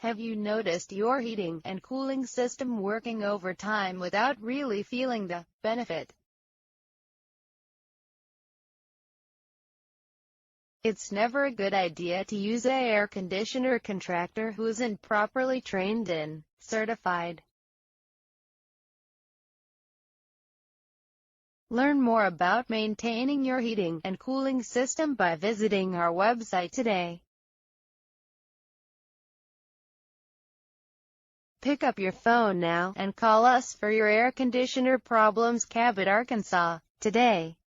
Have you noticed your heating and cooling system working overtime without really feeling the benefit? It's never a good idea to use an air conditioner contractor who isn't properly trained and certified. Learn more about maintaining your heating and cooling system by visiting our website today. Pick up your phone now and call us for your air conditioner problems. Cabot, Arkansas, today.